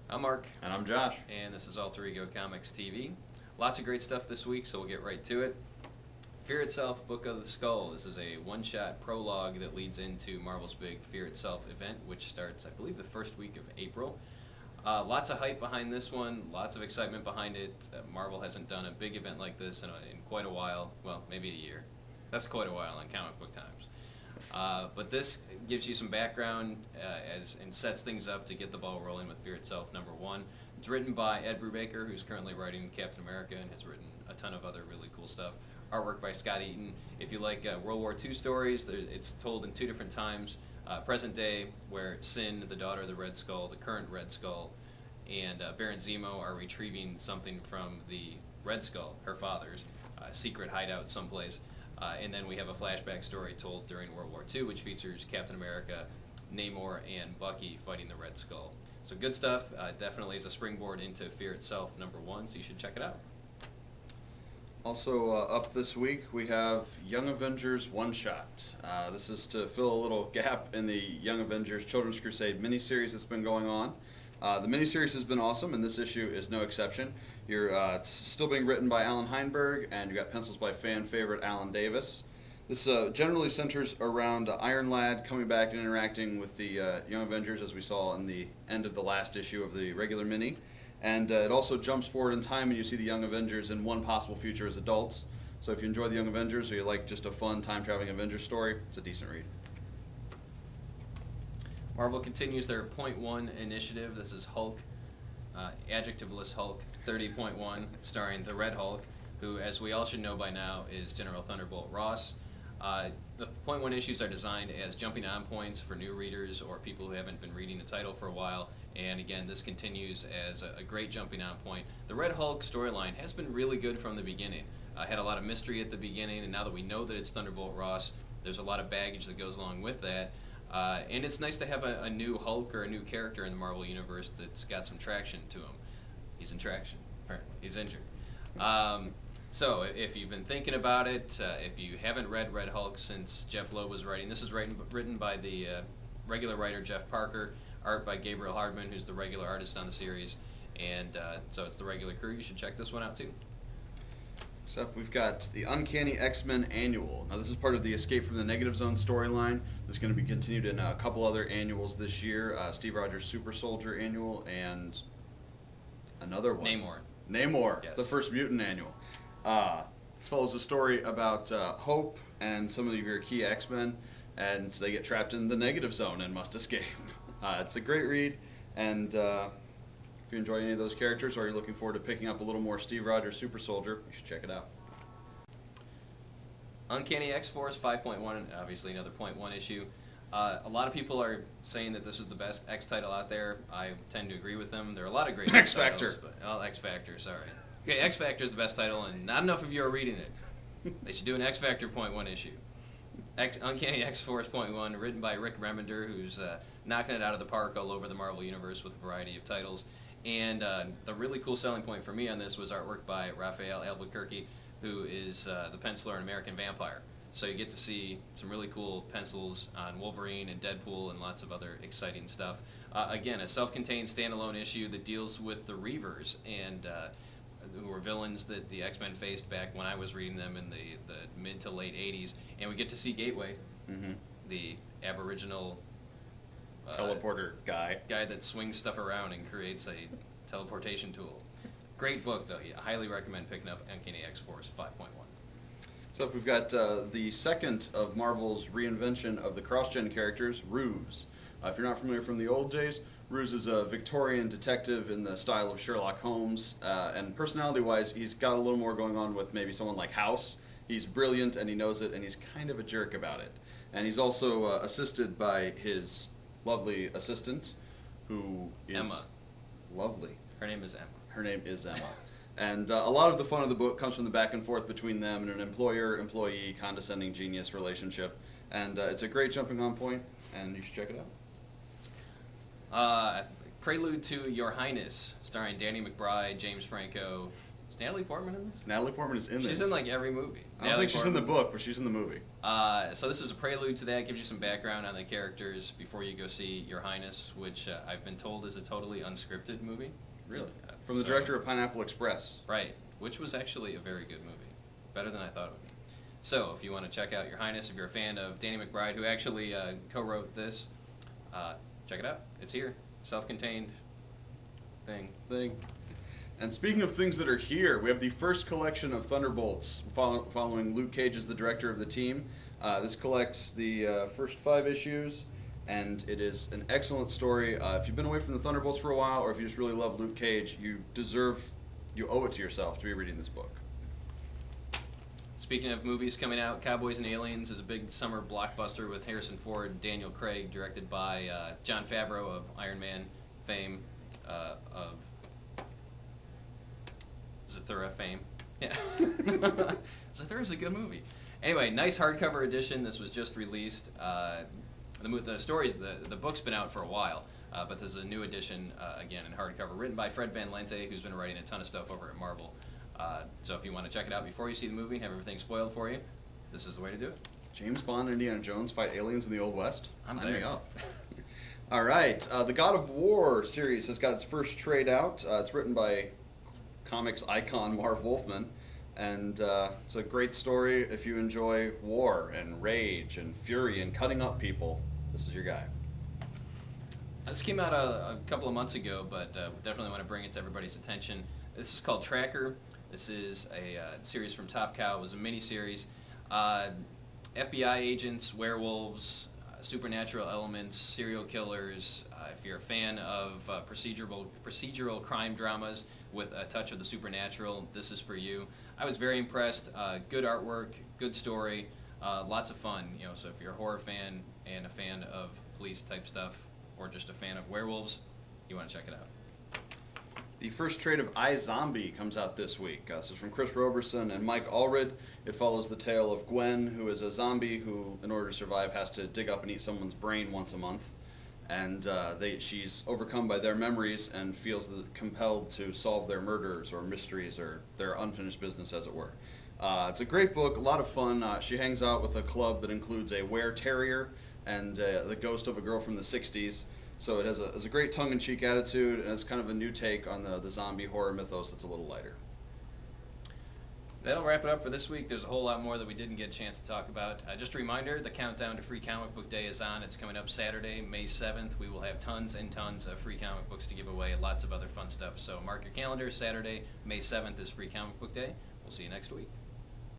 I'm Mark, And I'm Josh. and this is Alter Ego Comics TV. Lots of great stuff this week, so we'll get right to it. Fear Itself, Book of the Skull. This is a one-shot prologue that leads into Marvel's big Fear Itself event, which starts, I believe, the first week of April. Lots of hype behind this one, lots of excitement behind it. Marvel hasn't done a big event like this in quite a while. Well, maybe a year. That's quite a while in comic book times. But this gives you some background and sets things up to get the ball rolling with Fear Itself, number one. It's written by Ed Brubaker, who's currently writing Captain America and has written a ton of other really cool stuff. Artwork by Scott Eaton. If you like World War II stories, it's told in two different times. Present day, where Sin, the daughter of the Red Skull, the current Red Skull, and Baron Zemo are retrieving something from the Red Skull, her father's, secret hideout someplace. And then we have a flashback story told during World War II, which features Captain America, Namor, and Bucky fighting the Red Skull. So good stuff. Definitely is a springboard into Fear Itself, number one, so you should check it out. Also up this week, we have Young Avengers One Shot. This is to fill a little gap in the Young Avengers Children's Crusade miniseries that's been going on. The miniseries has been awesome, and this issue is no exception. It's still being written by Alan Heinberg, and you got pencils by fan favorite Alan Davis. This generally centers around Iron Lad coming back and interacting with the Young Avengers, as we saw in the end of the last issue of the regular mini. And it also jumps forward in time, and you see the Young Avengers in one possible future as adults. So if you enjoy the Young Avengers, or you like just a fun time-traveling Avengers story, it's a decent read. Marvel continues their Point One initiative. This is Hulk, adjectiveless Hulk 30.1, starring the Red Hulk, who, as we all should know by now, is General Thunderbolt Ross. The Point One issues are designed as jumping on points for new readers or people who haven't been reading the title for a while. And again, this continues as a great jumping on point. The Red Hulk storyline has been really good from the beginning. Had a lot of mystery at the beginning, and now that we know that it's Thunderbolt Ross, there's a lot of baggage that goes along with that. And it's nice to have a new Hulk or a new character in the Marvel Universe that's got some traction to him. He's in traction, apparently. He's injured. So if you've been thinking about it, if you haven't read Red Hulk since Jeff Loeb was writing, this is written by the regular writer Jeff Parker, art by Gabriel Hardman, who's the regular artist on the series, and so it's the regular crew. You should check this one out too. Next up, we've got the Uncanny XMen Annual. Now, this is part of the Escape from the Negative Zone storyline. This is going to be continued in a couple other annuals this year. Steve Rogers' Super Soldier Annual and another one. Namor, yes. The First Mutant Annual. This follows a story about Hope and some of your key X-Men, and they get trapped in the Negative Zone and must escape. It's a great read, and if you enjoy any of those characters or you're looking forward to picking up a little more Steve Rogers Super Soldier, you should check it out. Uncanny XForce 5.1, obviously another Point One issue. A lot of people are saying that this is the best X title out there. I tend to agree with them. There are a lot of great X titles, Factor. X Factor, sorry. Okay, X Factor is the best title, and not enough of you are reading it. They should do an X Factor Point One issue. Uncanny X-Force Point One, written by Rick Remender, who's knocking it out of the park all over the Marvel Universe with a variety of titles. And the really cool selling point for me on this was artwork by Raphael Albuquerque, who is the penciler in American Vampire. So you get to see some really cool pencils on Wolverine and Deadpool and lots of other exciting stuff. Again, a self-contained standalone issue that deals with the Reavers, and who were villains that the X-Men faced back when I was reading them in the mid to late 80s. And we get to see Gateway, the aboriginal Teleporter guy. that swings stuff around and creates a teleportation tool. Great book, though. Yeah, I highly recommend picking up Uncanny X-Force 5.1. So we've got the second of Marvel's reinvention of the cross-gen characters, Ruse. If you're not familiar from the old days, Ruse is a Victorian detective in the style of Sherlock Holmes, and personality-wise, he's got a little more going on with maybe someone like House. He's brilliant, and he knows it, and he's kind of a jerk about it. And he's also assisted by his lovely assistant, who is Emma. Lovely. Her name is Emma. Her name is Emma. And a lot of the fun of the book comes from the back and forth between them and an employer-employee condescending genius relationship. And it's a great jumping on point, and you should check it out. Prelude to Your Highness, starring Danny McBride, James Franco, Is Natalie Portman in this? Natalie Portman is in this. She's in like every movie. I don't think she's in the book, but she's in the movie. So this is a prelude to that. Gives you some background on the characters before you go see Your Highness, which I've been told is a totally unscripted movie. Really? From the director of Pineapple Express. Right, which was actually a very good movie. Better than I thought it would be. So if you want to check out Your Highness, if you're a fan of Danny McBride, who actually co-wrote this, check it out. It's here. Self-contained thing. And speaking of things that are here, we have the first collection of Thunderbolts following Luke Cage as the director of the team. This collects the first 5 issues, and it is an excellent story. If you've been away from the Thunderbolts for a while, or if you just really love Luke Cage, you owe it to yourself to be reading this book. Speaking of movies coming out, Cowboys and Aliens is a big summer blockbuster with Harrison Ford and Daniel Craig, directed by Jon Favreau of Iron Man fame, of Zathura fame. Yeah. Zathura's a good movie. Anyway, nice hardcover edition. This was just released. The book's been out for a while, but there's a new edition, again, in hardcover, written by Fred Van Lente, who's been writing a ton of stuff over at Marvel. So if you want to check it out before you see the movie and have everything spoiled for you, this is the way to do it. James Bond and Indiana Jones fight aliens in the Old West? I'm Sign there. me up. All right. The God of War series has got its first trade out. It's written by comics icon Marv Wolfman. And it's a great story if you enjoy war and rage and fury and cutting up people. This is your guy. This came out a couple of months ago, but definitely want to bring it to everybody's attention. This is called Tracker. This is a series from Top Cow. It was a mini-series. FBI agents, werewolves, supernatural elements, serial killers. If you're a fan of procedural crime dramas with a touch of the supernatural, this is for you. I was very impressed. Good artwork, good story, lots of fun. So if you're a horror fan and a fan of police type stuff, or just a fan of werewolves, you want to check it out. The first trade of iZombie comes out this week. This is from Chris Roberson and Mike Allred. It follows the tale of Gwen, who is a zombie who, in order to survive, has to dig up and eat someone's brain once a month. And she's overcome by their memories and feels compelled to solve their murders or mysteries or their unfinished business, as it were. It's a great book, a lot of fun. She hangs out with a club that includes a were-terrier and the ghost of a girl from the 60s. So it has a great tongue-in-cheek attitude, and it's kind of a new take on the zombie horror mythos that's a little lighter. That'll wrap it up for this week. There's a whole lot more that we didn't get a chance to talk about. Just a reminder, the countdown to Free Comic Book Day is on. It's coming up Saturday, May 7th. We will have tons and tons of free comic books to give away, lots of other fun stuff. So mark your calendar, Saturday, May 7th is Free Comic Book Day. We'll see you next week.